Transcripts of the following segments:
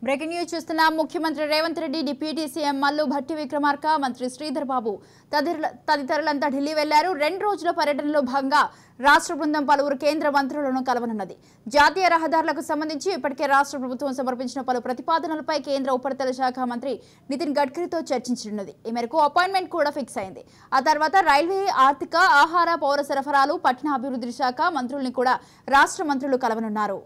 Breaking news చూస్తున్న ముఖ్యమంత్రి Revanth Reddy, deputy CM Mallu Bhatti Vikramarka, మంత్రి శ్రీధర్ బాబు తదితరులంతా ఢిల్లీ వెళ్లారు. 2 రోజుల పర్యటనలో భాగంగా రాష్ట్ర బృందం పలువురు కేంద్ర మంత్రులను కలవనున్నది. జాతీయ రహదారులకు సంబంధించి ఇప్పటికే రాష్ట్ర ప్రభుత్వం సమర్పించిన పలు ప్రతిపాదనలపై కేంద్ర ఉపరితల శాఖ మంత్రి నితిన్ గడ్కరీతో చర్చించనున్నది. ఈ మేరకు అపాయింట్మెంట్ కూడా ఫిక్స్ అయింది. ఆ తర్వాత రైల్వే, ఆర్థిక, ఆహార, పౌర సరఫరాలు, పట్టణాభివృద్ధి శాఖ మంత్రుల్ని కూడా రాష్ట్ర మంత్రులు కలవనున్నారు.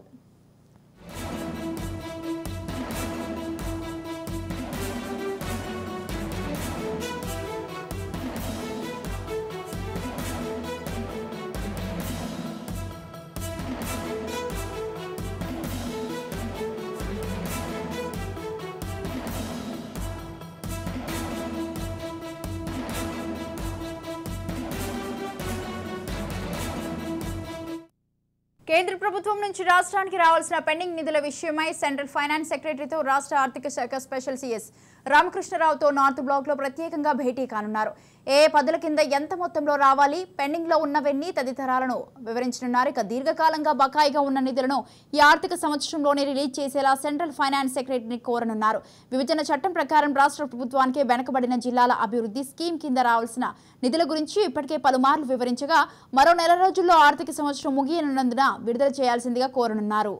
కేంద్ర ప్రభుత్వం నుంచి రాష్ట్రానికి రావాల్సిన పెండింగ్ నిధుల విషయమై సెంట్రల్ ఫైనాన్స్ సెక్రటరీతో రాష్ట్ర ఆర్థిక శాఖ స్పెషల్ సీఎస్ రామకృష్ణరావుతో నార్త్ బ్లాక్లో ప్రత్యేకంగా భేటీ కానున్నారు. ఏ పదుల కింద ఎంత మొత్తంలో రావాలి, పెండింగ్లో ఉన్నవన్నీ తదితరాలను వివరించనున్నారు. ఇక దీర్ఘకాలంగా బకాయిగా ఉన్న నిధులను ఈ ఆర్థిక సంవత్సరంలోనే రిలీజ్ చేసేలా సెంట్రల్ ఫైనాన్స్ సెక్రటరీని కోరనున్నారు. విభజన చట్టం ప్రకారం రాష్ట్ర ప్రభుత్వానికి వెనుకబడిన జిల్లాల అభివృద్ధి స్కీమ్ కింద రావాల్సిన నిధుల గురించి ఇప్పటికే పలుమార్లు వివరించగా మరో నెల రోజుల్లో ఆర్థిక సంవత్సరం ముగియనున్నందున విడుదల చేయాల్సిందిగా కోరనున్నారు.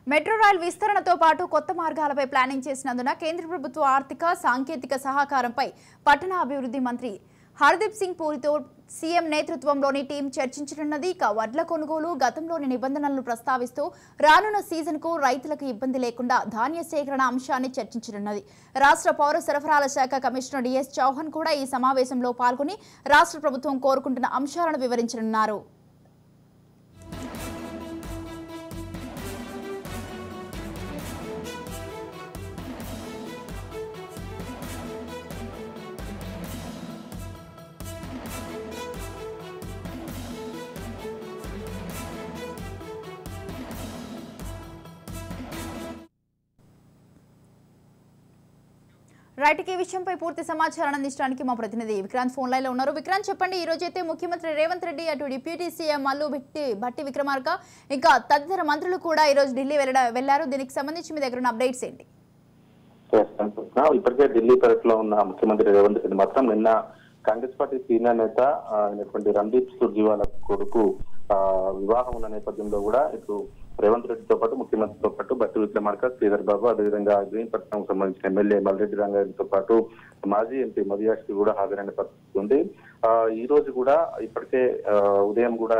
మెట్రో రైల్ విస్తరణతో పాటు కొత్త మార్గాలపై ప్లానింగ్ చేసినందున కేంద్ర ప్రభుత్వ ఆర్థిక, సాంకేతిక సహకారంపై పట్టణ అభివృద్ధి మంత్రి హర్దీప్ సింగ్ పూరితో సీఎం నేతృత్వంలోని టీం చర్చించనున్నది. ఇక వడ్ల కొనుగోలు, గతంలోని నిబంధనలను ప్రస్తావిస్తూ రానున్న సీజన్కు రైతులకు ఇబ్బంది లేకుండా ధాన్య సేకరణ అంశాన్ని చర్చించనున్నది. రాష్ట్ర పౌర సరఫరాల శాఖ కమిషనర్ డిఎస్ చౌహాన్ కూడా ఈ సమావేశంలో పాల్గొని రాష్ట్ర ప్రభుత్వం కోరుకుంటున్న అంశాలను వివరించనున్నారు. రైట్, ఈ విషయంపై పూర్తి సమాచారం అందించడానికి మా ప్రతినిధి విక్రాంత్ ఫోన్ లైన్ లో ఉన్నారు. విక్రాంత్, చెప్పండి, ఈ రోజు అయితే ముఖ్యమంత్రి రేవంత్ రెడ్డి, అటు డిప్యూటీ సీఎం మల్లు భట్టి విక్రమార్క, ఇంకా తదితర మంత్రులు కూడా ఈ రోజు ఢిల్లీ వెళ్లారు. దీనికి సంబంధించి మీ దగ్గర ఉన్న అప్డేట్స్ ఏంటి? ఇప్పటికే ఢిల్లీ పర్యటనలో ఉన్న ముఖ్యమంత్రి రేవంత్ రెడ్డి మాత్రం నిన్న కాంగ్రెస్ పార్టీ సీనియర్ నేత అయినటువంటి రణదీప్ సుర్జేవాలా కొడుకు వివాహం ఉన్న నేపథ్యంలో కూడా ఇటు రేవంత్ రెడ్డితో పాటు ముఖ్యమంత్రితో పాటు భట్టి విక్రమార్క, శ్రీధర్ బాబు, అదేవిధంగా గ్రీన్పట్నం సంబంధించిన ఎమ్మెల్యే మల్రెడ్డి రంగారెడ్డితో పాటు మాజీ ఎంపీ మదియాష్కి కూడా హాజరైన పరిస్థితి ఉంది. ఈ రోజు కూడా ఇప్పటికే ఉదయం కూడా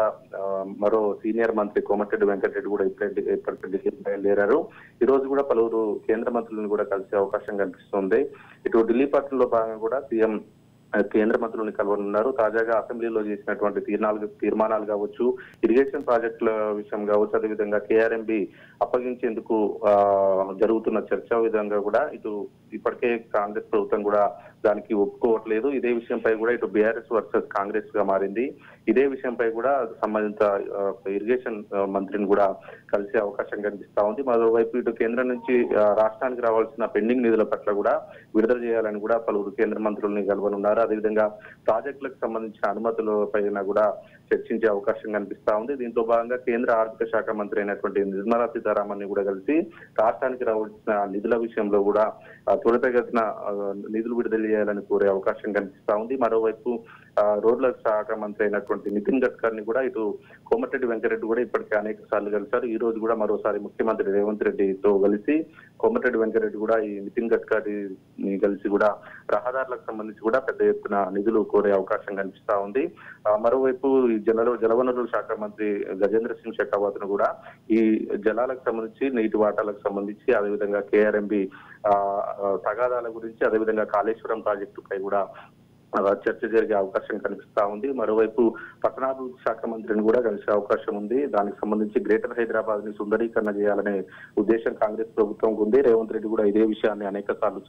మరో సీనియర్ మంత్రి కోమటిరెడ్డి వెంకటరెడ్డి కూడా ఇప్పటికే ఢిల్లీ బయలుదేరారు. ఈ రోజు కూడా పలువురు కేంద్ర మంత్రులను కూడా కలిసే అవకాశం కనిపిస్తుంది. ఇటు ఢిల్లీ పర్యటనలో భాగంగా కూడా సీఎం కేంద్ర మంత్రులను కలవనున్నారు. తాజాగా అసెంబ్లీలో చేసినటువంటి తీర్మానాలు కావచ్చు, ఇరిగేషన్ ప్రాజెక్టుల విషయం కావచ్చు, అదేవిధంగా కేఆర్ఎంబి అప్పగించేందుకు జరుగుతున్న చర్చ విధంగా కూడా ఇటు ఇప్పటికే కాంగ్రెస్ ప్రభుత్వం కూడా దానికి ఒప్పుకోవట్లేదు. ఇదే విషయంపై కూడా ఇటు బీఆర్ఎస్ వర్సెస్ కాంగ్రెస్ గా మారింది. ఇదే విషయంపై కూడా సంబంధిత ఇరిగేషన్ మంత్రిని కూడా కలిసే అవకాశం కనిపిస్తా ఉంది. మరోవైపు ఇటు కేంద్రం నుంచి రాష్ట్రానికి రావాల్సిన పెండింగ్ నిధుల పట్ల కూడా విడుదల చేయాలని కూడా పలువురు కేంద్ర మంత్రుల్ని కలవనున్నారు. అదేవిధంగా ప్రాజెక్టులకు సంబంధించిన అనుమతుల పైన కూడా చర్చించే అవకాశం కనిపిస్తా ఉంది. దీంతో భాగంగా కేంద్ర ఆర్థిక శాఖ మంత్రి అయినటువంటి నిర్మలా సీతారామన్ ని కూడా కలిసి రాష్ట్రానికి రావాల్సిన నిధుల విషయంలో కూడా త్వరితగతిన నిధులు విడుదల చేయాలని కోరే అవకాశం కనిపిస్తా ఉంది. మరోవైపు రోడ్ల శాఖ మంత్రి అయినటువంటి నితిన్ గడ్కరీని కూడా ఇటు కోమటిరెడ్డి వెంకటరెడ్డి కూడా ఇప్పటికే అనేక సార్లు కలిశారు. ఈ రోజు కూడా మరోసారి ముఖ్యమంత్రి రేవంత్ రెడ్డితో కలిసి కోమటిరెడ్డి వెంకటరెడ్డి కూడా ఈ నితిన్ గడ్కరీని కలిసి కూడా రహదారులకు సంబంధించి కూడా పెద్ద ఎత్తున నిధులు కోరే అవకాశం కనిపిస్తా ఉంది. మరోవైపు ఈ జలవనరుల శాఖ మంత్రి గజేంద్ర సింగ్ షెకావత్ ను కూడా ఈ జలాలకు సంబంధించి, నీటి వాటాలకు సంబంధించి, అదేవిధంగా కేఆర్ఎంబి తగాదాల గురించి, అదేవిధంగా కాళేశ్వరం ప్రాజెక్టుపై కూడా చర్చ జరిగే అవకాశం కనిపిస్తా ఉంది. మరోవైపు పట్టణాభివృద్ధి శాఖ మంత్రిని కూడా కలిసే అవకాశం ఉంది. దానికి సంబంధించి గ్రేటర్ హైదరాబాద్ ని సుందరీకరణ చేయాలనే ఉద్దేశం కాంగ్రెస్ ప్రభుత్వం ఉంది. రేవంత్ రెడ్డి కూడా ఇదే విషయాన్ని అనేక సార్లు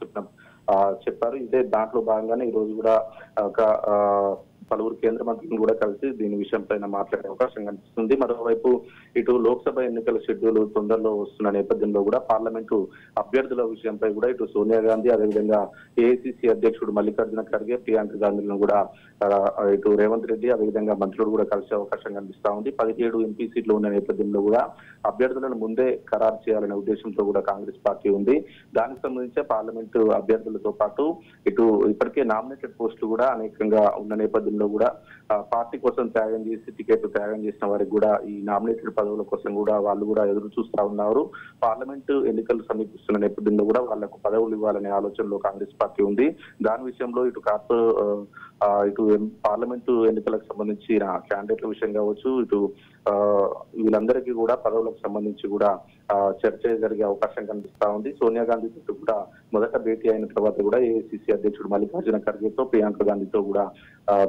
చెప్పారు. ఇదే దాంట్లో భాగంగానే ఈ రోజు కూడా ఒక పలువురు కేంద్ర మంత్రులను కూడా కలిసి దీని విషయంపైన మాట్లాడే అవకాశం కనిపిస్తుంది. మరోవైపు ఇటు లోక్సభ ఎన్నికల షెడ్యూల్ తొందరలో వస్తున్న నేపథ్యంలో కూడా పార్లమెంటు అభ్యర్థుల విషయంపై కూడా ఇటు సోనియా గాంధీ, అదేవిధంగా ఏఐసిసి అధ్యక్షుడు మల్లికార్జున ఖర్గే, ప్రియాంక గాంధీలను కూడా ఇటు రేవంత్ రెడ్డి అదేవిధంగా మంత్రులు కూడా కలిసే అవకాశం కనిపిస్తా ఉంది. 17 ఎంపీ సీట్లు ఉన్న నేపథ్యంలో కూడా అభ్యర్థులను ముందే ఖరారు చేయాలనే ఉద్దేశంతో కూడా కాంగ్రెస్ పార్టీ ఉంది. దానికి సంబంధించి పార్లమెంటు అభ్యర్థులతో పాటు ఇటు ఇప్పటికే నామినేటెడ్ పోస్టులు కూడా అనేకంగా ఉన్న నేపథ్యంలో కూడా పార్టీ కోసం త్యాగం చేసి టికెట్ త్యాగం చేసిన వారికి కూడా ఈ నామినేటెడ్ పదవుల కోసం కూడా వాళ్ళు కూడా ఎదురు చూస్తా ఉన్నారు. పార్లమెంటు ఎన్నికలు సమీపిస్తున్న నేపథ్యంలో కూడా వాళ్లకు పదవులు ఇవ్వాలనే ఆలోచనలో కాంగ్రెస్ పార్టీ ఉంది. దాని విషయంలో ఇటు పార్లమెంటు ఎన్నికలకు సంబంధించిన క్యాండిడేట్ల విషయం కావచ్చు, ఇటు వీళ్ళందరికీ కూడా పదవులకు సంబంధించి కూడా చర్చ జరిగే అవకాశం కనిపిస్తా ఉంది. సోనియా గాంధీ తోటి కూడా మొదట భేటీ అయిన తర్వాత కూడా ఏఐసిసి అధ్యక్షుడు మల్లికార్జున ఖర్గేతో ప్రియాంక గాంధీతో కూడా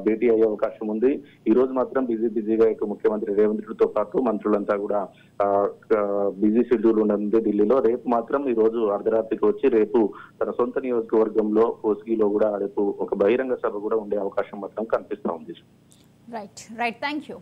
భేటీ అయ్యే అవకాశం ఉంది. ఈ రోజు మాత్రం బిజీగా ఇటు ముఖ్యమంత్రి రేవంత్ రెడ్డితో పాటు మంత్రులంతా కూడా బిజీ షెడ్యూల్ ఉన్నది ఢిల్లీలో. రేపు మాత్రం ఈ రోజు అర్ధరాత్రికి వచ్చి రేపు తన సొంత నియోజకవర్గంలో కోస్గిలో కూడా రేపు ఒక బహిరంగ సభ కూడా ఉండే అవకాశం మాత్రం కనిపిస్తా ఉంది. Right, thank you.